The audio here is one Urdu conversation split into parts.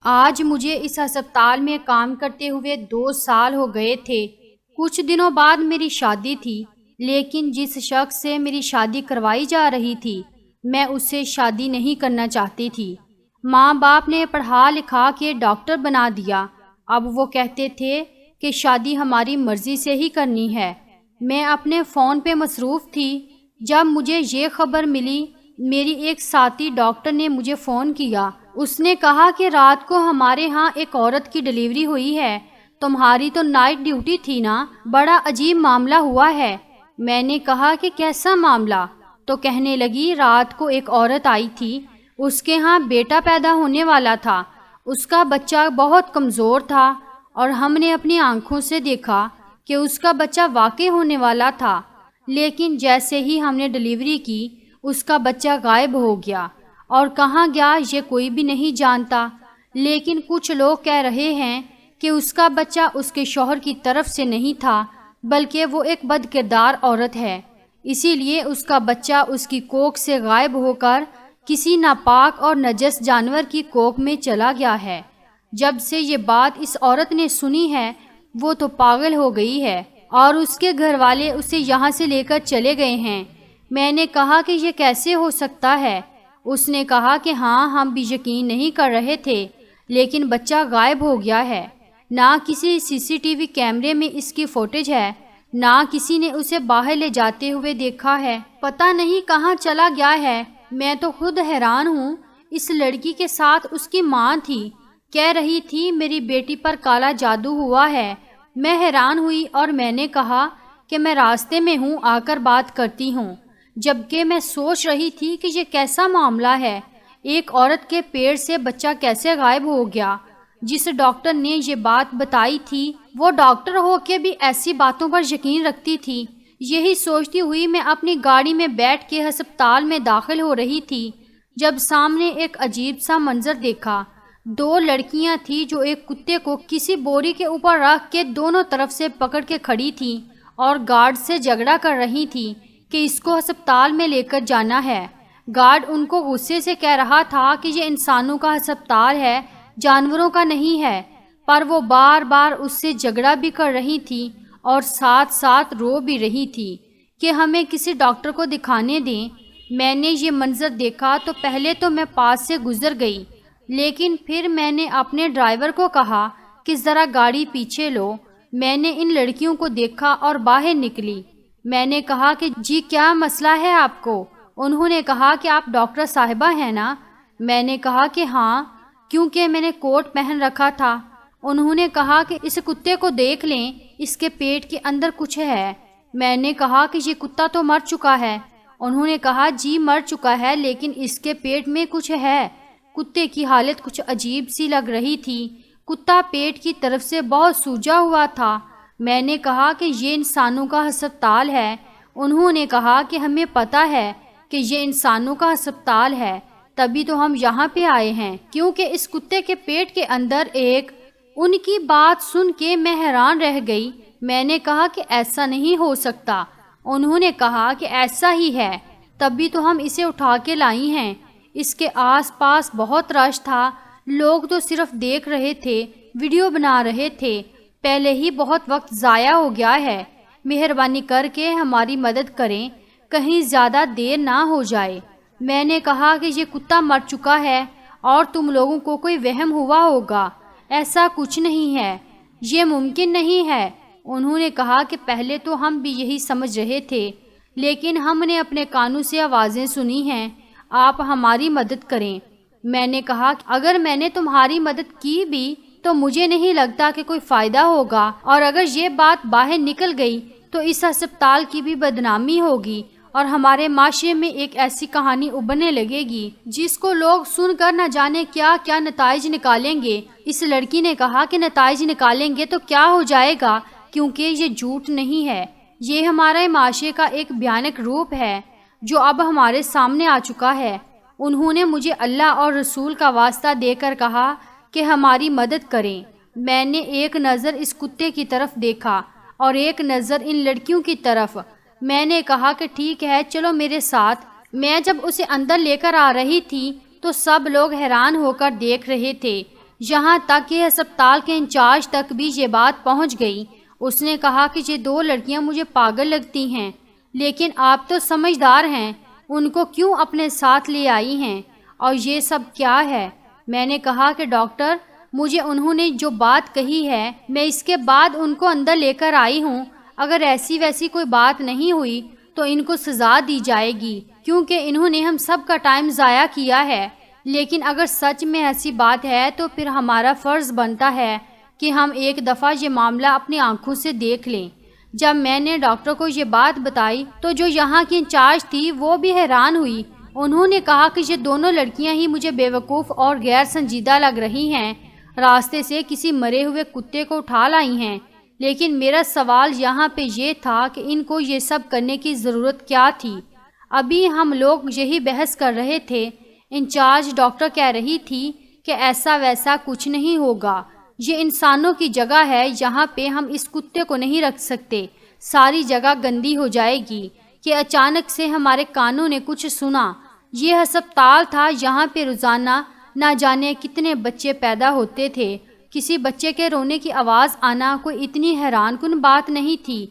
آج مجھے اس ہسپتال میں کام کرتے ہوئے 2 سال ہو گئے تھے۔ کچھ دنوں بعد میری شادی تھی، لیکن جس شخص سے میری شادی کروائی جا رہی تھی میں اس سے شادی نہیں کرنا چاہتی تھی۔ ماں باپ نے پڑھا لکھا کے ڈاکٹر بنا دیا، اب وہ کہتے تھے کہ شادی ہماری مرضی سے ہی کرنی ہے۔ میں اپنے فون پہ مصروف تھی، جب مجھے یہ خبر ملی میری ایک ساتھی ڈاکٹر نے مجھے فون کیا۔ اس نے کہا کہ رات کو ہمارے ہاں ایک عورت کی ڈیلیوری ہوئی ہے، تمہاری تو نائٹ ڈیوٹی تھی نا، بڑا عجیب معاملہ ہوا ہے۔ میں نے کہا کہ کیسا معاملہ؟ تو کہنے لگی رات کو ایک عورت آئی تھی، اس کے ہاں بیٹا پیدا ہونے والا تھا، اس کا بچہ بہت کمزور تھا اور ہم نے اپنی آنکھوں سے دیکھا کہ اس کا بچہ واقع ہونے والا تھا، لیکن جیسے ہی ہم نے ڈیلیوری کی اس کا بچہ غائب ہو گیا اور کہاں گیا یہ کوئی بھی نہیں جانتا۔ لیکن کچھ لوگ کہہ رہے ہیں کہ اس کا بچہ اس کے شوہر کی طرف سے نہیں تھا، بلکہ وہ ایک بد کردار عورت ہے، اسی لیے اس کا بچہ اس کی کوکھ سے غائب ہو کر کسی ناپاک اور نجس جانور کی کوکھ میں چلا گیا ہے۔ جب سے یہ بات اس عورت نے سنی ہے وہ تو پاگل ہو گئی ہے اور اس کے گھر والے اسے یہاں سے لے کر چلے گئے ہیں۔ میں نے کہا کہ یہ کیسے ہو سکتا ہے؟ اس نے کہا کہ ہاں ہم بھی یقین نہیں کر رہے تھے، لیکن بچہ غائب ہو گیا ہے، نہ کسی CCTV کیمرے میں اس کی فوٹیج ہے، نہ کسی نے اسے باہر لے جاتے ہوئے دیکھا ہے، پتہ نہیں کہاں چلا گیا ہے۔ میں تو خود حیران ہوں، اس لڑکی کے ساتھ اس کی ماں تھی، کہہ رہی تھی میری بیٹی پر کالا جادو ہوا ہے۔ میں حیران ہوئی اور میں نے کہا کہ میں راستے میں ہوں، آ کر بات کرتی ہوں، جبکہ میں سوچ رہی تھی کہ یہ کیسا معاملہ ہے، ایک عورت کے پیٹ سے بچہ کیسے غائب ہو گیا۔ جس ڈاکٹر نے یہ بات بتائی تھی وہ ڈاکٹر ہو کے بھی ایسی باتوں پر یقین رکھتی تھی۔ یہی سوچتی ہوئی میں اپنی گاڑی میں بیٹھ کے ہسپتال میں داخل ہو رہی تھی جب سامنے ایک عجیب سا منظر دیکھا۔ 2 لڑکیاں تھیں جو ایک کتے کو کسی بوری کے اوپر رکھ کے دونوں طرف سے پکڑ کے کھڑی تھیں اور گارڈ سے جھگڑا کر رہی تھیں کہ اس کو ہسپتال میں لے کر جانا ہے۔ گارڈ ان کو غصے سے کہہ رہا تھا کہ یہ انسانوں کا ہسپتال ہے، جانوروں کا نہیں ہے، پر وہ بار بار اس سے جھگڑا بھی کر رہی تھی اور ساتھ ساتھ رو بھی رہی تھی کہ ہمیں کسی ڈاکٹر کو دکھانے دیں۔ میں نے یہ منظر دیکھا تو پہلے تو میں پاس سے گزر گئی، لیکن پھر میں نے اپنے ڈرائیور کو کہا کہ ذرا گاڑی پیچھے لو۔ میں نے ان لڑکیوں کو دیکھا اور باہر نکلی۔ میں نے کہا کہ جی کیا مسئلہ ہے آپ کو؟ انہوں نے کہا کہ آپ ڈاکٹر صاحبہ ہیں نا؟ میں نے کہا کہ ہاں، کیونکہ میں نے کوٹ پہن رکھا تھا۔ انہوں نے کہا کہ اس کتے کو دیکھ لیں، اس کے پیٹ کے اندر کچھ ہے۔ میں نے کہا کہ یہ کتا تو مر چکا ہے۔ انہوں نے کہا جی مر چکا ہے، لیکن اس کے پیٹ میں کچھ ہے۔ کتے کی حالت کچھ عجیب سی لگ رہی تھی، کتا پیٹ کی طرف سے بہت سوجا ہوا تھا۔ میں نے کہا کہ یہ انسانوں کا ہسپتال ہے۔ انہوں نے کہا کہ ہمیں پتہ ہے کہ یہ انسانوں کا ہسپتال ہے، تبھی تو ہم یہاں پہ آئے ہیں، کیونکہ اس کتے کے پیٹ کے اندر ایک۔ ان کی بات سن کے میں حیران رہ گئی۔ میں نے کہا کہ ایسا نہیں ہو سکتا۔ انہوں نے کہا کہ ایسا ہی ہے، تبھی تو ہم اسے اٹھا کے لائی ہیں۔ اس کے آس پاس بہت رش تھا، لوگ تو صرف دیکھ رہے تھے، ویڈیو بنا رہے تھے، پہلے ہی بہت وقت ضائع ہو گیا ہے، مہربانی کر کے ہماری مدد کریں، کہیں زیادہ دیر نہ ہو جائے۔ میں نے کہا کہ یہ کتا مر چکا ہے اور تم لوگوں کو کوئی وہم ہوا ہوگا، ایسا کچھ نہیں ہے، یہ ممکن نہیں ہے۔ انہوں نے کہا کہ پہلے تو ہم بھی یہی سمجھ رہے تھے، لیکن ہم نے اپنے کانوں سے آوازیں سنی ہیں، آپ ہماری مدد کریں۔ میں نے کہا کہ اگر میں نے تمہاری مدد کی بھی تو مجھے نہیں لگتا کہ کوئی فائدہ ہوگا، اور اگر یہ بات باہر نکل گئی تو اس ہسپتال کی بھی بدنامی ہوگی اور ہمارے معاشرے میں ایک ایسی کہانی ابھرنے لگے گی جس کو لوگ سن کر نہ جانے کیا کیا نتائج نکالیں گے۔ اس لڑکی نے کہا کہ نتائج نکالیں گے تو کیا ہو جائے گا، کیونکہ یہ جھوٹ نہیں ہے، یہ ہمارے معاشرے کا ایک بھیانک روپ ہے جو اب ہمارے سامنے آ چکا ہے۔ انہوں نے مجھے اللہ اور رسول کا واسطہ دے کر کہا کہ ہماری مدد کریں۔ میں نے ایک نظر اس کتے کی طرف دیکھا اور ایک نظر ان لڑکیوں کی طرف۔ میں نے کہا کہ ٹھیک ہے چلو میرے ساتھ۔ میں جب اسے اندر لے کر آ رہی تھی تو سب لوگ حیران ہو کر دیکھ رہے تھے یہاں تک کہ ہسپتال کے انچارج تک بھی یہ بات پہنچ گئی۔ اس نے کہا کہ یہ 2 لڑکیاں مجھے پاگل لگتی ہیں، لیکن آپ تو سمجھدار ہیں، ان کو کیوں اپنے ساتھ لے آئی ہیں، اور یہ سب کیا ہے؟ میں نے کہا کہ ڈاکٹر، مجھے انہوں نے جو بات کہی ہے، میں اس کے بعد ان کو اندر لے کر آئی ہوں۔ اگر ایسی ویسی کوئی بات نہیں ہوئی تو ان کو سزا دی جائے گی، کیونکہ انہوں نے ہم سب کا ٹائم ضائع کیا ہے۔ لیکن اگر سچ میں ایسی بات ہے تو پھر ہمارا فرض بنتا ہے کہ ہم ایک دفعہ یہ معاملہ اپنی آنکھوں سے دیکھ لیں۔ جب میں نے ڈاکٹر کو یہ بات بتائی تو جو یہاں کی انچارج تھی وہ بھی حیران ہوئی۔ انہوں نے کہا کہ یہ دونوں لڑکیاں ہی مجھے بیوقوف اور غیر سنجیدہ لگ رہی ہیں، راستے سے کسی مرے ہوئے کتے کو اٹھا لائی ہیں۔ لیکن میرا سوال یہاں پہ یہ تھا کہ ان کو یہ سب کرنے کی ضرورت کیا تھی؟ ابھی ہم لوگ یہی بحث کر رہے تھے۔ انچارج ڈاکٹر کہہ رہی تھی کہ ایسا ویسا کچھ نہیں ہوگا، یہ انسانوں کی جگہ ہے، یہاں پہ ہم اس کتے کو نہیں رکھ سکتے، ساری جگہ گندی ہو جائے گی۔ کہ اچانک سے ہمارے کانوں نے کچھ سنا۔ یہ ہسپتال تھا، یہاں پہ روزانہ نہ جانے کتنے بچے پیدا ہوتے تھے۔ کسی بچے کے رونے کی آواز آنا کوئی اتنی حیران کن بات نہیں تھی۔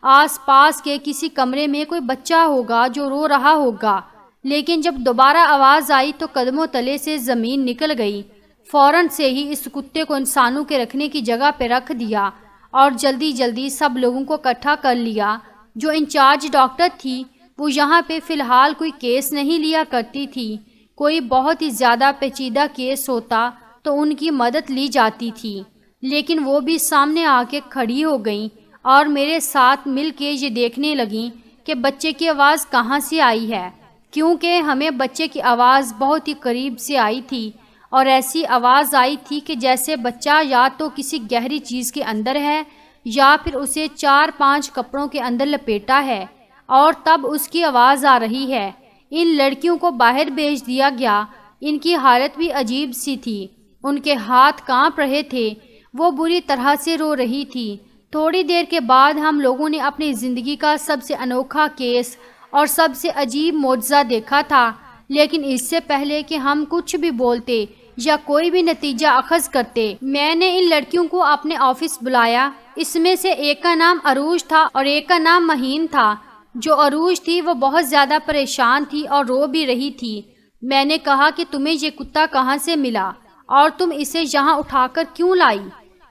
آس پاس کے کسی کمرے میں کوئی بچہ ہوگا جو رو رہا ہوگا، لیکن جب دوبارہ آواز آئی تو قدموں تلے سے زمین نکل گئی۔ فوراً سے ہی اس کتے کو انسانوں کے رکھنے کی جگہ پہ رکھ دیا اور جلدی جلدی سب لوگوں کو اکٹھا کر لیا۔ جو انچارج ڈاکٹر تھی وہ یہاں پہ فی الحال کوئی کیس نہیں لیا کرتی تھی، کوئی بہت ہی زیادہ پیچیدہ کیس ہوتا تو ان کی مدد لی جاتی تھی، لیکن وہ بھی سامنے آ کے کھڑی ہو گئیں اور میرے ساتھ مل کے یہ دیکھنے لگیں کہ بچے کی آواز کہاں سے آئی ہے، کیونکہ ہمیں بچے کی آواز بہت ہی قریب سے آئی تھی اور ایسی آواز آئی تھی کہ جیسے بچہ یا تو کسی گہری چیز کے اندر ہے یا پھر اسے 4-5 کپڑوں کے اندر لپیٹا ہے اور تب اس کی آواز آ رہی ہے۔ ان لڑکیوں کو باہر بھیج دیا گیا۔ ان کی حالت بھی عجیب سی تھی، ان کے ہاتھ کانپ رہے تھے، وہ بری طرح سے رو رہی تھی۔ تھوڑی دیر کے بعد ہم لوگوں نے اپنی زندگی کا سب سے انوکھا کیس اور سب سے عجیب معجزہ دیکھا تھا، لیکن اس سے پہلے کہ ہم کچھ بھی بولتے یا کوئی بھی نتیجہ اخذ کرتے، میں نے ان لڑکیوں کو اپنے آفس بلایا۔ اس میں سے ایک کا نام عروج تھا اور ایک کا نام مہین تھا۔ جو عروج تھی وہ بہت زیادہ پریشان تھی اور رو بھی رہی تھی۔ میں نے کہا کہ تمہیں یہ کتا کہاں سے ملا اور تم اسے یہاں اٹھا کر کیوں لائی؟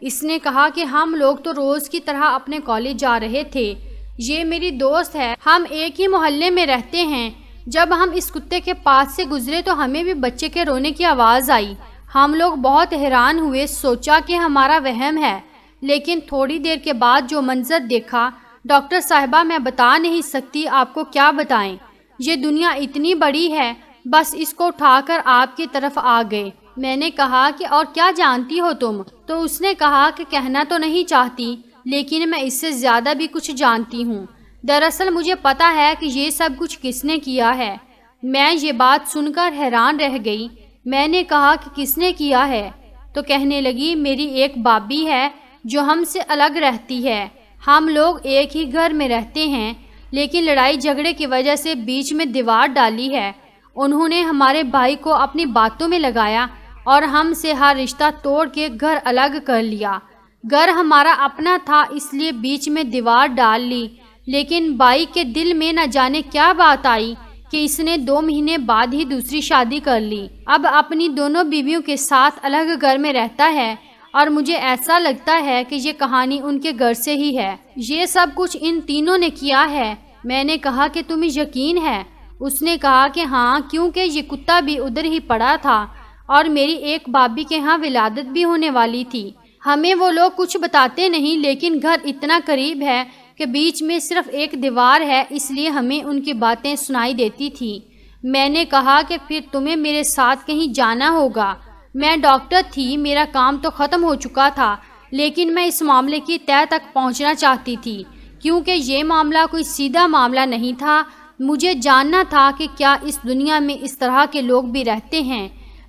اس نے کہا کہ ہم لوگ تو روز کی طرح اپنے کالج جا رہے تھے، یہ میری دوست ہے، ہم ایک ہی محلے میں رہتے ہیں۔ جب ہم اس کتے کے پاس سے گزرے تو ہمیں بھی بچے کے رونے کی آواز آئی۔ ہم لوگ بہت حیران ہوئے، سوچا کہ ہمارا وہم ہے، لیکن تھوڑی دیر کے بعد جو منظر دیکھا، ڈاکٹر صاحبہ میں بتا نہیں سکتی آپ کو، کیا بتائیں۔ یہ دنیا اتنی بڑی ہے، بس اس کو اٹھا کر آپ کی طرف آ گئے۔ میں نے کہا کہ اور کیا جانتی ہو تم؟ تو اس نے کہا کہ کہنا تو نہیں چاہتی، لیکن میں اس سے زیادہ بھی کچھ جانتی ہوں۔ دراصل مجھے پتا ہے کہ یہ سب کچھ کس نے کیا ہے۔ میں یہ بات سن کر حیران رہ گئی۔ میں نے کہا کہ کس نے کیا ہے؟ تو کہنے لگی میری ایک بابی ہے جو ہم سے الگ رہتی ہے، ہم لوگ ایک ہی گھر میں رہتے ہیں، لیکن لڑائی جھگڑے کی وجہ سے بیچ میں دیوار ڈالی ہے۔ انہوں نے ہمارے بھائی کو اپنی باتوں میں لگایا اور ہم سے ہر رشتہ توڑ کے گھر الگ کر لیا۔ گھر ہمارا اپنا تھا اس لیے بیچ میں دیوار ڈال لی، لیکن بائی کے دل میں نہ جانے کیا بات آئی کہ اس نے 2 مہینے بعد ہی دوسری شادی کر لی۔ اب اپنی دونوں بیویوں کے ساتھ الگ گھر میں رہتا ہے اور مجھے ایسا لگتا ہے کہ یہ کہانی ان کے گھر سے ہی ہے۔ یہ سب کچھ ان تینوں نے کیا ہے۔ میں نے کہا کہ تمہیں یقین ہے؟ اس نے کہا کہ ہاں، کیونکہ یہ کتا بھی ادھر ہی پڑا تھا اور میری ایک بھابھی کے ہاں ولادت بھی ہونے والی تھی۔ ہمیں وہ لوگ کچھ بتاتے نہیں، لیکن گھر اتنا قریب ہے کہ بیچ میں صرف ایک دیوار ہے، اس لیے ہمیں ان کی باتیں سنائی دیتی تھی۔ میں نے کہا کہ پھر تمہیں میرے ساتھ کہیں جانا ہوگا۔ میں ڈاکٹر تھی، میرا کام تو ختم ہو چکا تھا، لیکن میں اس معاملے کی تہہ تک پہنچنا چاہتی تھی، کیونکہ یہ معاملہ کوئی سیدھا معاملہ نہیں تھا۔ مجھے جاننا تھا کہ کیا اس دنیا میں اس طرح کے لوگ بھی رہتے ہیں۔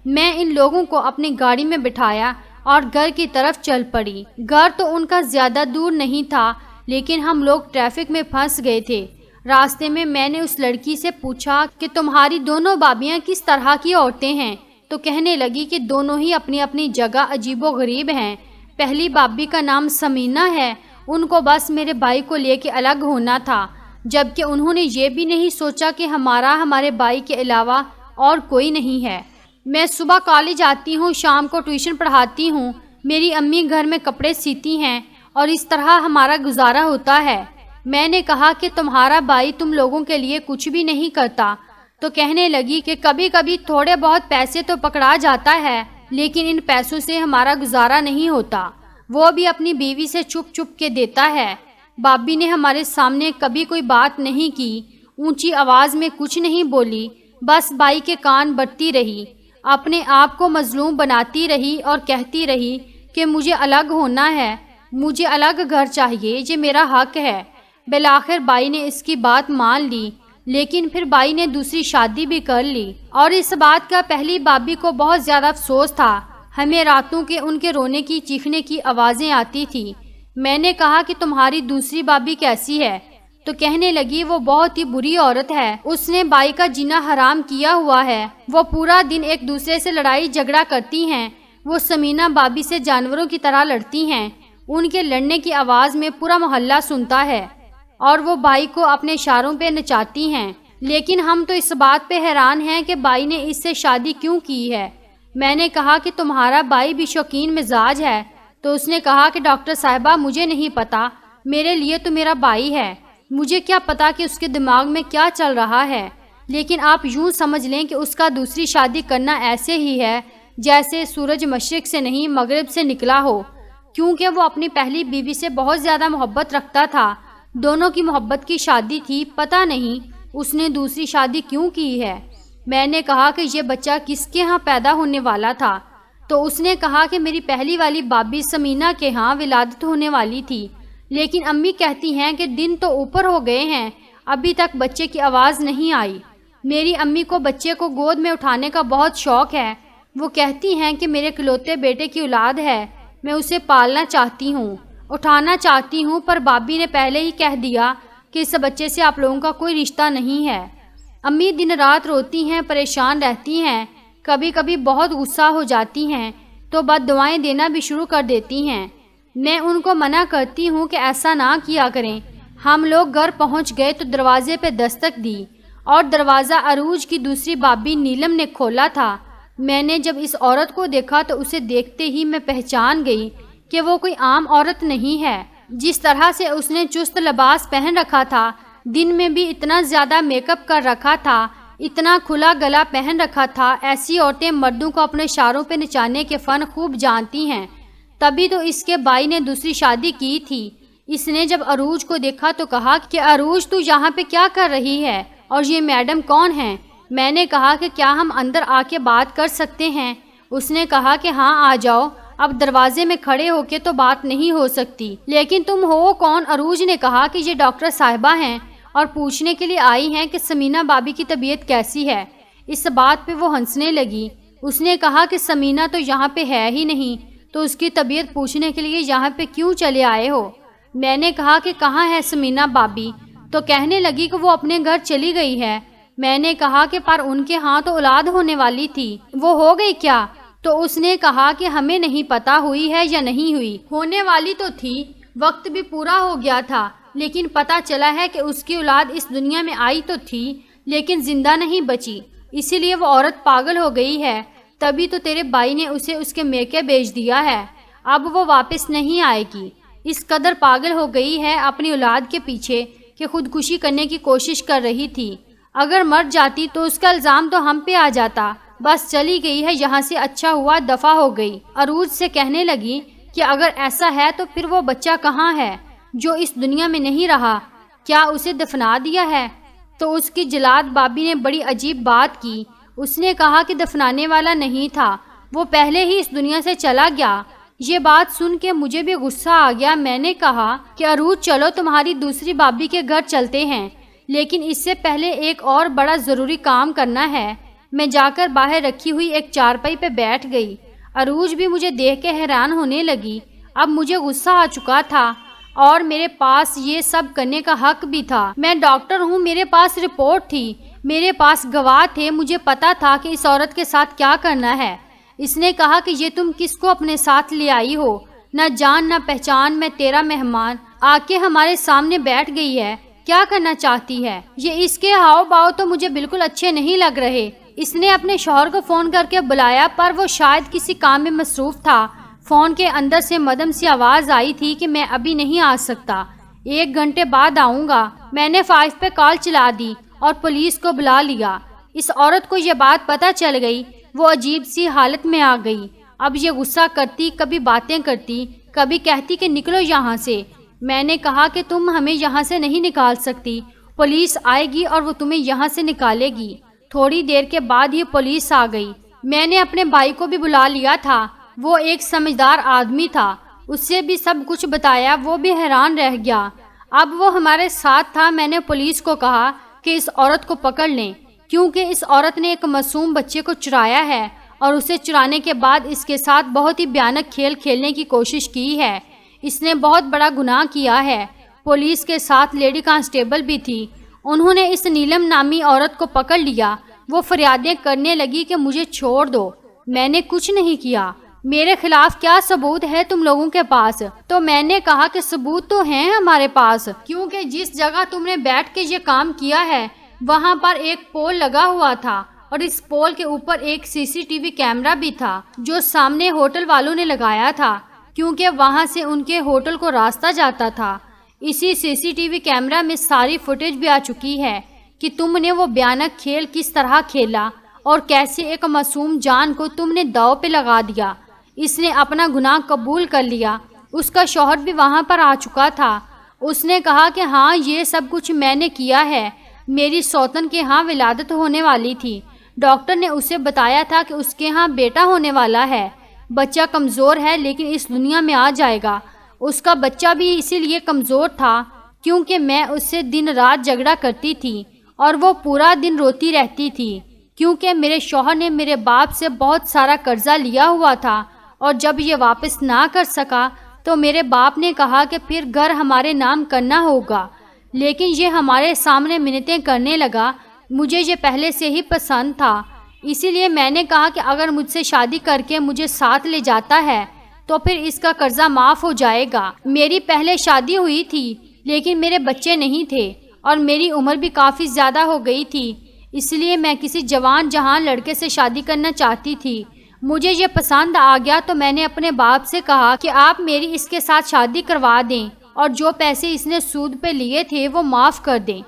میں ان لوگوں کو اپنی گاڑی میں بٹھایا اور گھر کی طرف چل پڑی۔ گھر تو ان کا زیادہ دور نہیں تھا، لیکن ہم لوگ ٹریفک میں پھنس گئے تھے۔ راستے میں نے اس لڑکی سے پوچھا کہ تمہاری دونوں بابیاں کس طرح کی عورتیں ہیں، تو کہنے لگی کہ دونوں ہی اپنی اپنی جگہ عجیب و غریب ہیں۔ پہلی بابی کا نام سمینہ ہے، ان کو بس میرے بھائی کو لے کے الگ ہونا تھا، جبکہ انہوں نے یہ بھی نہیں سوچا کہ ہمارے بھائی کے علاوہ اور کوئی نہیں ہے۔ میں صبح کالج آتی ہوں، شام کو ٹیوشن پڑھاتی ہوں، میری امی گھر میں کپڑے سیتی ہیں اور اس طرح ہمارا گزارا ہوتا ہے۔ میں نے کہا کہ تمہارا بھائی تم لوگوں کے لیے کچھ بھی نہیں کرتا، تو کہنے لگی کہ کبھی کبھی تھوڑے بہت پیسے تو پکڑا جاتا ہے، لیکن ان پیسوں سے ہمارا گزارا نہیں ہوتا، وہ بھی اپنی بیوی سے چھپ چھپ کے دیتا ہے۔ بابی نے ہمارے سامنے کبھی کوئی بات نہیں کی، اونچی آواز میں کچھ نہیں بولی، بس بھائی کے کان بٹتی رہی، اپنے آپ کو مظلوم بناتی رہی اور کہتی رہی کہ مجھے الگ ہونا ہے، مجھے الگ گھر چاہیے، یہ میرا حق ہے۔ بالآخر بھائی نے اس کی بات مان لی، لیکن پھر بھائی نے دوسری شادی بھی کر لی، اور اس بات کا پہلی بابی کو بہت زیادہ افسوس تھا۔ ہمیں راتوں کے ان کے رونے کی چیخنے کی آوازیں آتی تھی۔ میں نے کہا کہ تمہاری دوسری بابی کیسی ہے؟ تو کہنے لگی وہ بہت ہی بری عورت ہے، اس نے بھائی کا جینا حرام کیا ہوا ہے، وہ پورا دن ایک دوسرے سے لڑائی جھگڑا کرتی ہیں، وہ سمینہ بابی سے جانوروں کی طرح لڑتی ہیں، ان کے لڑنے کی آواز میں پورا محلہ سنتا ہے، اور وہ بھائی کو اپنے اشاروں پہ نچاتی ہیں۔ لیکن ہم تو اس بات پہ حیران ہیں کہ بھائی نے اس سے شادی کیوں کی ہے۔ میں نے کہا کہ تمہارا بھائی بھی شوقین مزاج ہے، تو اس نے کہا کہ ڈاکٹر صاحبہ مجھے نہیں پتا، میرے لیے تو میرا بھائی ہے، مجھے کیا پتا کہ اس کے دماغ میں کیا چل رہا ہے، لیکن آپ یوں سمجھ لیں کہ اس کا دوسری شادی کرنا ایسے ہی ہے جیسے سورج مشرق سے نہیں مغرب سے نکلا ہو، کیونکہ وہ اپنی پہلی بیوی سے بہت زیادہ محبت رکھتا تھا، دونوں کی محبت کی شادی تھی، پتہ نہیں اس نے دوسری شادی کیوں کی ہے۔ میں نے کہا کہ یہ بچہ کس کے ہاں پیدا ہونے والا تھا، تو اس نے کہا کہ میری پہلی والی بابی سمینہ کے ہاں ولادت ہونے والی تھی، لیکن امی کہتی ہیں کہ دن تو اوپر ہو گئے ہیں، ابھی تک بچے کی آواز نہیں آئی۔ میری امی کو بچے کو گود میں اٹھانے کا بہت شوق ہے، وہ کہتی ہیں کہ میرے اکلوتے بیٹے کی اولاد ہے، میں اسے پالنا چاہتی ہوں، اٹھانا چاہتی ہوں، پر بابی نے پہلے ہی کہہ دیا کہ اس بچے سے آپ لوگوں کا کوئی رشتہ نہیں ہے۔ امی دن رات روتی ہیں، پریشان رہتی ہیں، کبھی کبھی بہت غصہ ہو جاتی ہیں تو بد دعائیں دینا بھی شروع کر دیتی ہیں۔ میں ان کو منع کرتی ہوں کہ ایسا نہ کیا کریں۔ ہم لوگ گھر پہنچ گئے تو دروازے پہ دستک دی، اور دروازہ عروج کی دوسری بابی نیلم نے کھولا تھا۔ میں نے جب اس عورت کو دیکھا تو اسے دیکھتے ہی میں پہچان گئی کہ وہ کوئی عام عورت نہیں ہے۔ جس طرح سے اس نے چست لباس پہن رکھا تھا، دن میں بھی اتنا زیادہ میک اپ کر رکھا تھا، اتنا کھلا گلا پہن رکھا تھا، ایسی عورتیں مردوں کو اپنے اشاروں پہ نچانے کے فن خوب جانتی ہیں۔ تبھی تو اس کے بھائی نے دوسری شادی کی تھی۔ اس نے جب عروج کو دیکھا تو کہا کہ عروج تو یہاں پہ کیا کر رہی ہے، اور یہ میڈم کون ہیں؟ میں نے کہا کہ کیا ہم اندر آ کے بات کر سکتے ہیں؟ اس نے کہا کہ ہاں آ جاؤ، اب دروازے میں کھڑے ہو کے تو بات نہیں ہو سکتی۔ لیکن تم ہو کون؟ عروج نے کہا کہ یہ ڈاکٹر صاحبہ ہیں اور پوچھنے کے لیے آئی ہیں کہ سمینہ بابی کی طبیعت کیسی ہے۔ اس بات پہ وہ ہنسنے لگی۔ اس نے کہا کہ سمینہ تو یہاں پہ ہے ہی نہیں، تو اس کی طبیعت پوچھنے کے لیے یہاں پہ کیوں چلے آئے ہو؟ میں نے کہا کہ کہاں ہے سمینہ بابی؟ تو کہنے لگی کہ وہ اپنے گھر چلی گئی ہے۔ میں نے کہا کہ پر ان کے ہاں تو اولاد ہونے والی تھی، وہ ہو گئی کیا؟ تو اس نے کہا کہ ہمیں نہیں پتا ہوئی ہے یا نہیں ہوئی، ہونے والی تو تھی، وقت بھی پورا ہو گیا تھا، لیکن پتا چلا ہے کہ اس کی اولاد اس دنیا میں آئی تو تھی لیکن زندہ نہیں بچی، اسی لیے وہ عورت پاگل ہو گئی ہے، تبھی تو تیرے بھائی نے اسے اس کے میکے بیچ دیا ہے، اب وہ واپس نہیں آئے گی۔ اس قدر پاگل ہو گئی ہے اپنی اولاد کے پیچھے کہ خودکشی کرنے کی کوشش کر رہی تھی، اگر مر جاتی تو اس کا الزام تو ہم پہ آ جاتا، بس چلی گئی ہے یہاں سے، اچھا ہوا دفع ہو گئی۔ عروج سے کہنے لگی کہ اگر ایسا ہے تو پھر وہ بچہ کہاں ہے جو اس دنیا میں نہیں رہا؟ کیا اسے دفنا دیا ہے؟ تو اس کی جلاد بابی نے بڑی عجیب بات کی۔ اس نے کہا کہ دفنانے والا نہیں تھا، وہ پہلے ہی اس دنیا سے چلا گیا۔ یہ بات سن کے مجھے بھی غصہ آ گیا۔ میں نے کہا کہ عروج چلو تمہاری دوسری بابی کے گھر چلتے ہیں، لیکن اس سے پہلے ایک اور بڑا ضروری کام کرنا ہے۔ میں جا کر باہر رکھی ہوئی ایک چارپائی پہ بیٹھ گئی۔ عروج بھی مجھے دیکھ کے حیران ہونے لگی۔ اب مجھے غصہ آ چکا تھا اور میرے پاس یہ سب کرنے کا حق بھی تھا۔ میں ڈاکٹر ہوں، میرے پاس رپورٹ تھی، میرے پاس گواہ تھے، مجھے پتا تھا کہ اس عورت کے ساتھ کیا کرنا ہے۔ اس نے کہا کہ یہ تم کس کو اپنے ساتھ لے آئی ہو؟ نہ جان نہ پہچان، میں تیرا مہمان، آ کے ہمارے سامنے بیٹھ گئی ہے، کیا کرنا چاہتی ہے؟ یہ اس کے ہاؤ باؤ تو مجھے بالکل اچھے نہیں لگ رہے۔ اس نے اپنے شوہر کو فون کر کے بلایا، پر وہ شاید کسی کام میں مصروف تھا۔ فون کے اندر سے مدھم سی آواز آئی تھی کہ میں ابھی نہیں آ سکتا، 1 گھنٹے بعد آؤں گا۔ میں نے 5 پہ کال چلا دی اور پولیس کو بلا لیا۔ اس عورت کو یہ بات پتہ چل گئی، وہ عجیب سی حالت میں آ گئی۔ اب یہ غصہ کرتی، کبھی باتیں کرتی، کبھی کہتی کہ نکلو یہاں سے۔ میں نے کہا کہ تم ہمیں یہاں سے نہیں نکال سکتی، پولیس آئے گی اور وہ تمہیں یہاں سے نکالے گی۔ تھوڑی دیر کے بعد ہی پولیس آ گئی۔ میں نے اپنے بھائی کو بھی بلا لیا تھا، وہ ایک سمجھدار آدمی تھا، اس سے بھی سب کچھ بتایا، وہ بھی حیران رہ گیا۔ اب وہ ہمارے ساتھ تھا۔ میں نے پولیس کو کہا کہ اس عورت کو پکڑ لیں، کیونکہ اس عورت نے ایک معصوم بچے کو چرایا ہے اور اسے چرانے کے بعد اس کے ساتھ بہت ہی بھیانک کھیل کھیلنے کی کوشش کی ہے۔ اس نے بہت بڑا گناہ کیا ہے۔ پولیس کے ساتھ لیڈی کانسٹیبل بھی تھی، انہوں نے اس نیلم نامی عورت کو پکڑ لیا۔ وہ فریادیں کرنے لگی کہ مجھے چھوڑ دو، میں نے کچھ نہیں کیا، میرے خلاف کیا ثبوت ہے تم لوگوں کے پاس؟ تو میں نے کہا کہ ثبوت تو ہیں ہمارے پاس، کیونکہ جس جگہ تم نے بیٹھ کے یہ کام کیا ہے وہاں پر ایک پول لگا ہوا تھا، اور اس پول کے اوپر ایک CCTV کیمرہ بھی تھا جو سامنے ہوٹل والوں نے لگایا تھا، کیونکہ وہاں سے ان کے ہوٹل کو راستہ جاتا تھا۔ اسی CCTV کیمرہ میں ساری فوٹیج بھی آ چکی ہے کہ تم نے وہ بھیانک کھیل کس طرح کھیلا اور کیسے ایک معصوم جان کو تم نے داؤ پہ لگا دیا۔ اس نے اپنا گناہ قبول کر لیا۔ اس کا شوہر بھی وہاں پر آ چکا تھا۔ اس نے کہا کہ ہاں یہ سب کچھ میں نے کیا ہے، میری سوتن کے ہاں ولادت ہونے والی تھی، ڈاکٹر نے اسے بتایا تھا کہ اس کے ہاں بیٹا ہونے والا ہے، بچہ کمزور ہے لیکن اس دنیا میں آ جائے گا۔ اس کا بچہ بھی اسی لیے کمزور تھا کیونکہ میں اس سے دن رات جھگڑا کرتی تھی اور وہ پورا دن روتی رہتی تھی، کیونکہ میرے شوہر نے میرے باپ سے بہت سارا قرضہ لیا ہوا تھا، اور جب یہ واپس نہ کر سکا تو میرے باپ نے کہا کہ پھر گھر ہمارے نام کرنا ہوگا، لیکن یہ ہمارے سامنے منتیں کرنے لگا۔ مجھے یہ پہلے سے ہی پسند تھا، اسی لیے میں نے کہا کہ اگر مجھ سے شادی کر کے مجھے ساتھ لے جاتا ہے تو پھر اس کا قرضہ معاف ہو جائے گا۔ میری پہلے شادی ہوئی تھی لیکن میرے بچے نہیں تھے اور میری عمر بھی کافی زیادہ ہو گئی تھی، اس لیے میں کسی جوان جہان لڑکے سے شادی کرنا چاہتی تھی۔ مجھے یہ پسند آ گیا تو میں نے اپنے باپ سے کہا کہ آپ میری اس کے ساتھ شادی کروا دیں اور جو پیسے اس نے سود پہ لیے تھے وہ معاف کر دیں۔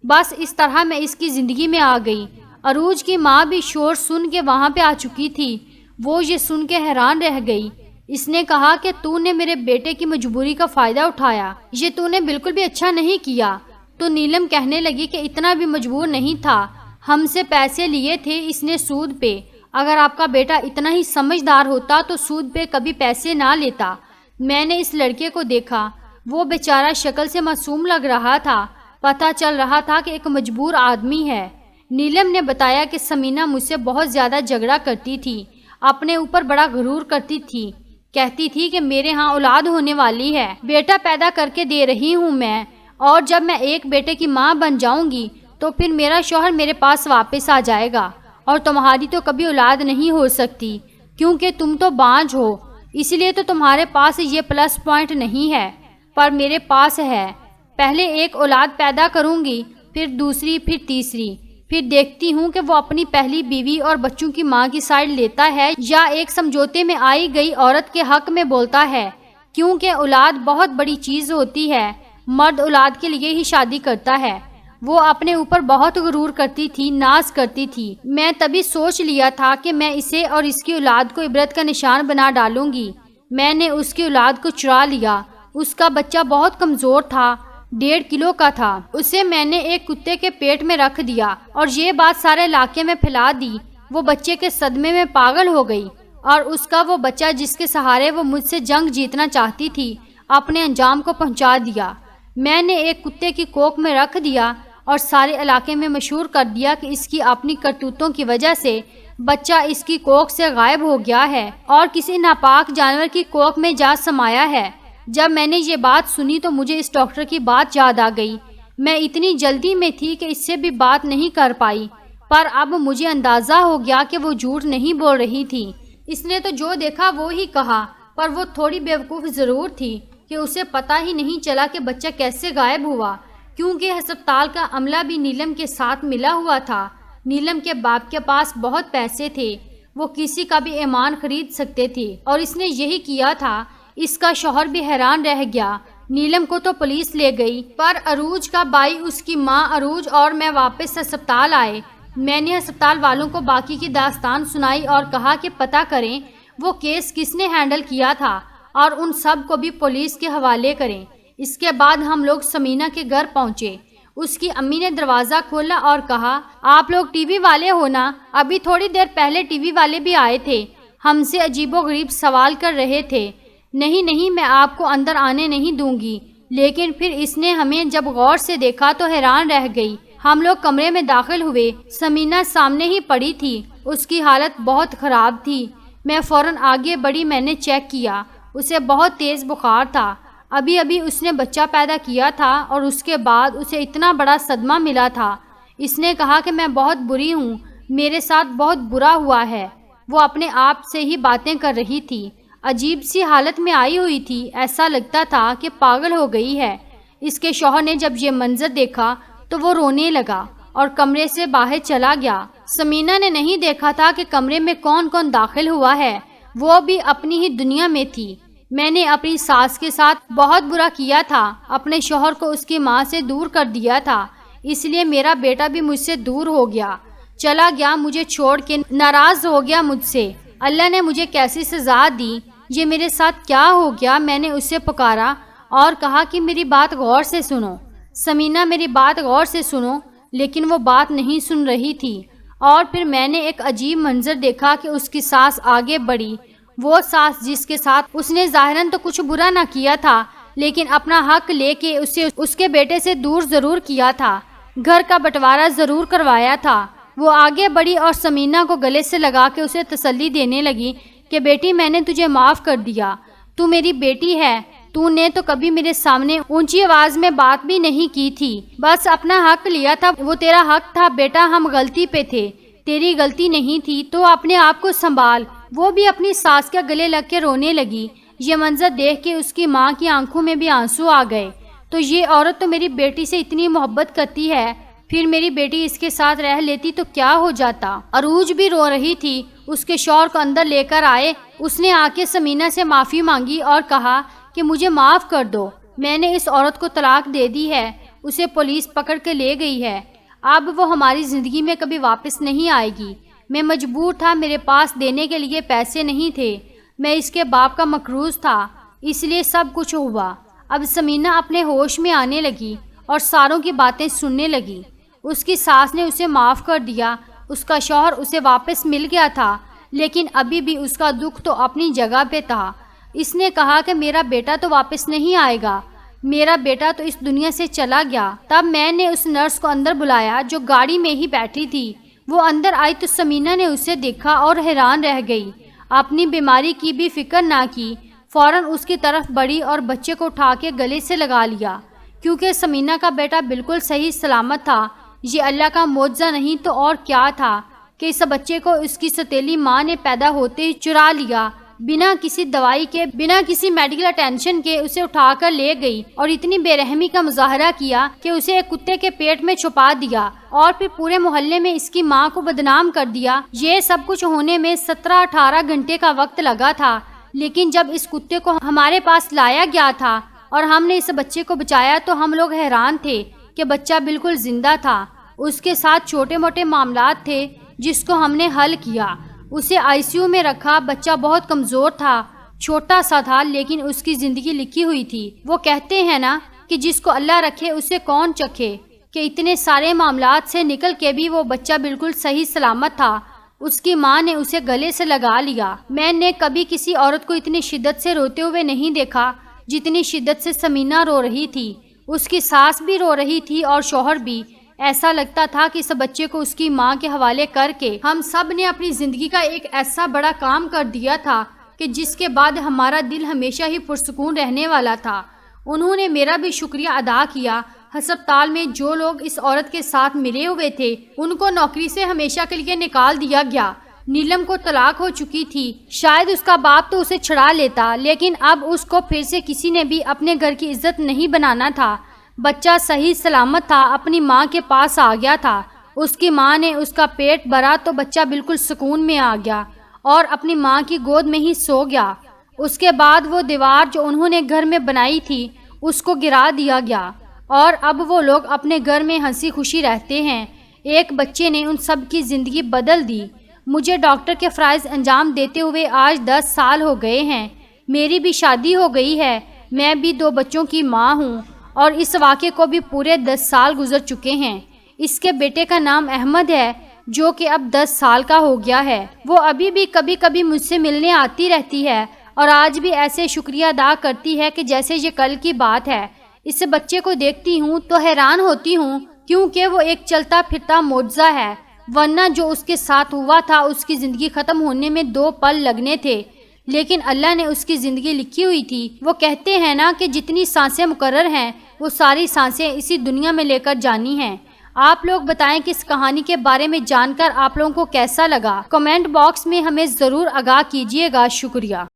بس اس طرح میں اس کی زندگی میں آ گئی۔ عروج کی ماں بھی شور سن کے وہاں پہ آ چکی تھی، وہ یہ سن کے حیران رہ گئی۔ اس نے کہا کہ تو نے میرے بیٹے کی مجبوری کا فائدہ اٹھایا، یہ تو نے بالکل بھی اچھا نہیں کیا۔ تو نیلم کہنے لگی کہ اتنا بھی مجبور نہیں تھا، ہم سے پیسے لیے تھے اس نے سود پہ، اگر آپ کا بیٹا اتنا ہی سمجھدار ہوتا تو سود پہ کبھی پیسے نہ لیتا۔ میں نے اس لڑکے کو دیکھا، وہ بیچارہ شکل سے معصوم لگ رہا تھا، پتہ چل رہا تھا کہ ایک مجبور آدمی ہے۔ نیلم نے بتایا کہ سمینا مجھ سے بہت زیادہ جھگڑا کرتی تھی، اپنے اوپر بڑا غرور کرتی تھی، کہتی تھی کہ میرے ہاں اولاد ہونے والی ہے، بیٹا پیدا کر کے دے رہی ہوں میں، اور جب میں ایک بیٹے کی ماں بن جاؤں گی تو پھر میرا شوہر میرے پاس واپس آ جائے گا، اور تمہاری تو کبھی اولاد نہیں ہو سکتی کیونکہ تم تو بانجھ ہو، اس لیے تو تمہارے پاس یہ پلس پوائنٹ نہیں ہے، پر میرے پاس ہے۔ پہلے ایک اولاد پیدا کروں گی، پھر دوسری، پھر تیسری، پھر دیکھتی ہوں کہ وہ اپنی پہلی بیوی اور بچوں کی ماں کی سائڈ لیتا ہے یا ایک سمجھوتے میں آئی گئی عورت کے حق میں بولتا ہے، کیونکہ اولاد بہت بڑی چیز ہوتی ہے، مرد اولاد کے لیے ہی شادی کرتا ہے۔ وہ اپنے اوپر بہت غرور کرتی تھی، ناز کرتی تھی۔ میں تبھی سوچ لیا تھا کہ میں اسے اور اس کی اولاد کو عبرت کا نشان بنا ڈالوں گی۔ میں نے اس کی اولاد کو چرا لیا۔ اس کا بچہ بہت کمزور تھا، 1.5 کلو کا تھا، اسے میں نے ایک کتے کے پیٹ میں رکھ دیا اور یہ بات سارے علاقے میں پھیلا دی۔ وہ بچے کے صدمے میں پاگل ہو گئی، اور اس کا وہ بچہ جس کے سہارے وہ مجھ سے جنگ جیتنا چاہتی تھی اپنے انجام کو پہنچا دیا۔ میں نے ایک کتے کی کوکھ میں رکھ دیا اور سارے علاقے میں مشہور کر دیا کہ اس کی اپنی کرتوتوں کی وجہ سے بچہ اس کی کوکھ سے غائب ہو گیا ہے اور کسی ناپاک جانور کی کوکھ میں جا سمایا ہے۔ جب میں نے یہ بات سنی تو مجھے اس ڈاکٹر کی بات یاد آ گئی۔ میں اتنی جلدی میں تھی کہ اس سے بھی بات نہیں کر پائی، پر اب مجھے اندازہ ہو گیا کہ وہ جھوٹ نہیں بول رہی تھی۔ اس نے تو جو دیکھا وہ ہی کہا، پر وہ تھوڑی بیوقوف ضرور تھی کہ اسے پتہ ہی نہیں چلا کہ بچہ کیسے غائب ہوا، کیونکہ ہسپتال کا عملہ بھی نیلم کے ساتھ ملا ہوا تھا۔ نیلم کے باپ کے پاس بہت پیسے تھے، وہ کسی کا بھی ایمان خرید سکتے تھے، اور اس نے یہی کیا تھا۔ اس کا شوہر بھی حیران رہ گیا۔ نیلم کو تو پولیس لے گئی، پر عروج کا بھائی، اس کی ماں عروج اور میں واپس ہسپتال آئے۔ میں نے ہسپتال والوں کو باقی کی داستان سنائی اور کہا کہ پتہ کریں وہ کیس کس نے ہینڈل کیا تھا اور ان سب کو بھی پولیس کے حوالے کریں۔ اس کے بعد ہم لوگ سمینہ کے گھر پہنچے۔ اس کی امی نے دروازہ کھولا اور کہا، آپ لوگ ٹی وی والے ہو نا؟ ابھی تھوڑی دیر پہلے ٹی وی والے بھی آئے تھے، ہم سے عجیب و غریب سوال کر رہے تھے۔ نہیں نہیں، میں آپ کو اندر آنے نہیں دوں گی۔ لیکن پھر اس نے ہمیں جب غور سے دیکھا تو حیران رہ گئی۔ ہم لوگ کمرے میں داخل ہوئے، سمینہ سامنے ہی پڑی تھی، اس کی حالت بہت خراب تھی۔ میں فوراً آگے بڑھی، میں نے چیک کیا، اسے بہت تیز بخار تھا۔ ابھی اس نے بچہ پیدا کیا تھا اور اس کے بعد اسے اتنا بڑا صدمہ ملا تھا۔ اس نے کہا کہ میں بہت بری ہوں، میرے ساتھ بہت برا ہوا ہے۔ وہ اپنے آپ سے ہی باتیں کر رہی تھی، عجیب سی حالت میں آئی ہوئی تھی، ایسا لگتا تھا کہ پاگل ہو گئی ہے۔ اس کے شوہر نے جب یہ منظر دیکھا تو وہ رونے لگا اور کمرے سے باہر چلا گیا۔ سمینہ نے نہیں دیکھا تھا کہ کمرے میں کون کون داخل ہوا ہے، وہ بھی اپنی ہی دنیا میں تھی۔ میں نے اپنی ساس کے ساتھ بہت برا کیا تھا، اپنے شوہر کو اس کی ماں سے دور کر دیا تھا، اس لیے میرا بیٹا بھی مجھ سے دور ہو گیا، چلا گیا، مجھے چھوڑ کے ناراض ہو گیا مجھ سے۔ اللہ نے مجھے کیسی سزا دی، یہ میرے ساتھ کیا ہو گیا؟ میں نے اسے پکارا اور کہا کہ میری بات غور سے سنو سمینہ، میری بات غور سے سنو، لیکن وہ بات نہیں سن رہی تھی۔ اور پھر میں نے ایک عجیب منظر دیکھا کہ اس کی ساس آگے بڑھی، وہ ساس جس کے ساتھ اس نے ظاہراً تو کچھ برا نہ کیا تھا، لیکن اپنا حق لے کے اسے اس کے بیٹے سے دور ضرور کیا تھا، گھر کا بٹوارا ضرور کروایا تھا۔ وہ آگے بڑھی اور سمینہ کو گلے سے لگا کے اسے تسلی دینے لگی کہ بیٹی، میں نے تجھے معاف کر دیا، تو میری بیٹی ہے، تو نے تو کبھی میرے سامنے اونچی آواز میں بات بھی نہیں کی تھی، بس اپنا حق لیا تھا، وہ تیرا حق تھا بیٹا، ہم غلطی پہ تھے، تیری غلطی نہیں تھی، تو اپنے آپ کو سنبھال۔ وہ بھی اپنی ساس کے گلے لگ کے رونے لگی۔ یہ منظر دیکھ کے اس کی ماں کی آنکھوں میں بھی آنسو آ گئے۔ تو یہ عورت تو میری بیٹی سے اتنی محبت کرتی ہے، پھر میری بیٹی اس کے ساتھ رہ لیتی تو کیا ہو جاتا۔ عروج بھی رو رہی تھی، اس کے شوہر کو اندر لے کر آئے، اس نے آ کے سمینہ سے معافی مانگی اور کہا کہ مجھے معاف کر دو، میں نے اس عورت کو طلاق دے دی ہے، اسے پولیس پکڑ کے لے گئی ہے، اب وہ ہماری زندگی میں کبھی واپس نہیں آئے گی۔ میں مجبور تھا، میرے پاس دینے کے لیے پیسے نہیں تھے، میں اس کے باپ کا مقروض تھا، اس لیے سب کچھ ہوا۔ اب سمینہ اپنے ہوش میں آنے لگی اور ساروں کی باتیں سننے لگی۔ اس کی ساس نے اسے معاف کر دیا، اس کا شوہر اسے واپس مل گیا تھا، لیکن ابھی بھی اس کا دکھ تو اپنی جگہ پہ تھا۔ اس نے کہا کہ میرا بیٹا تو واپس نہیں آئے گا، میرا بیٹا تو اس دنیا سے چلا گیا۔ تب میں نے اس نرس کو اندر بلایا جو گاڑی میں ہی بیٹھی تھی۔ وہ اندر آئی تو سمینہ نے اسے دیکھا اور حیران رہ گئی، اپنی بیماری کی بھی فکر نہ کی، فوراً اس کی طرف بڑھی اور بچے کو اٹھا کے گلے سے لگا لیا، کیونکہ سمینہ کا بیٹا بالکل صحیح سلامت تھا۔ یہ اللہ کا معجزہ نہیں تو اور کیا تھا کہ اس بچے کو اس کی ستیلی ماں نے پیدا ہوتے ہی چرا لیا، بنا کسی دوائی کے، بنا کسی میڈیکل اٹینشن کے اسے اٹھا کر لے گئی اور اتنی بے رحمی کا مظاہرہ کیا کہ اسے ایک کتے کے پیٹ میں چھپا دیا اور پھر پورے محلے میں اس کی ماں کو بدنام کر دیا۔ یہ سب کچھ ہونے میں 17-18 گھنٹے کا وقت لگا تھا، لیکن جب اس کتے کو ہمارے پاس لایا گیا تھا اور ہم نے اس بچے کو بچایا تو ہم لوگ حیران تھے کہ بچہ بالکل زندہ تھا۔ اس کے ساتھ چھوٹے موٹے معاملات تھے جس کو ہم نے حل کیا۔ اسے آئی سی یو میں رکھا، بچہ بہت کمزور تھا، چھوٹا سا تھا، لیکن اس کی زندگی لکھی ہوئی تھی۔ وہ کہتے ہیں نا کہ جس کو اللہ رکھے اسے کون چکھے، کہ اتنے سارے معاملات سے نکل کے بھی وہ بچہ بالکل صحیح سلامت تھا۔ اس کی ماں نے اسے گلے سے لگا لیا۔ میں نے کبھی کسی عورت کو اتنی شدت سے روتے ہوئے نہیں دیکھا جتنی شدت سے سمینہ رو رہی تھی۔ اس کی ساس بھی رو رہی تھی اور شوہر بھی۔ ایسا لگتا تھا کہ اس بچے کو اس کی ماں کے حوالے کر کے ہم سب نے اپنی زندگی کا ایک ایسا بڑا کام کر دیا تھا کہ جس کے بعد ہمارا دل ہمیشہ ہی پرسکون رہنے والا تھا۔ انہوں نے میرا بھی شکریہ ادا کیا ہسپتال میں جو لوگ اس عورت کے ساتھ ملے ہوئے تھے ان کو نوکری سے ہمیشہ کے لیے نکال دیا گیا۔ نیلم کو طلاق ہو چکی تھی، شاید اس کا باپ تو اسے چھڑا لیتا، لیکن اب اس کو پھر سے کسی نے بھی اپنے گھر کی عزت نہیں بنانا تھا۔ بچہ صحیح سلامت تھا، اپنی ماں کے پاس آ گیا تھا۔ اس کی ماں نے اس کا پیٹ بھرا تو بچہ بالکل سکون میں آ گیا اور اپنی ماں کی گود میں ہی سو گیا۔ اس کے بعد وہ دیوار جو انہوں نے گھر میں بنائی تھی اس کو گرا دیا گیا اور اب وہ لوگ اپنے گھر میں ہنسی خوشی رہتے ہیں۔ ایک بچے نے ان سب کی زندگی بدل دی۔ مجھے ڈاکٹر کے فرائض انجام دیتے ہوئے آج 10 سال ہو گئے ہیں۔ میری بھی شادی ہو گئی ہے، میں بھی 2 بچوں کی ماں ہوں اور اس واقعے کو بھی پورے 10 سال گزر چکے ہیں۔ اس کے بیٹے کا نام احمد ہے جو کہ اب 10 سال کا ہو گیا ہے۔ وہ ابھی بھی کبھی کبھی مجھ سے ملنے آتی رہتی ہے اور آج بھی ایسے شکریہ ادا کرتی ہے کہ جیسے یہ کل کی بات ہے۔ اس بچے کو دیکھتی ہوں تو حیران ہوتی ہوں کیونکہ وہ ایک چلتا پھرتا معجزہ ہے، ورنہ جو اس کے ساتھ ہوا تھا اس کی زندگی ختم ہونے میں 2 پل لگنے تھے، لیکن اللہ نے اس کی زندگی لکھی ہوئی تھی۔ وہ کہتے ہیں نا کہ جتنی سانسیں مقرر ہیں وہ ساری سانسیں اسی دنیا میں لے کر جانی ہیں۔ آپ لوگ بتائیں کہ اس کہانی کے بارے میں جان کر آپ لوگوں کو کیسا لگا؟ کمنٹ باکس میں ہمیں ضرور آگاہ کیجیے گا۔ شکریہ۔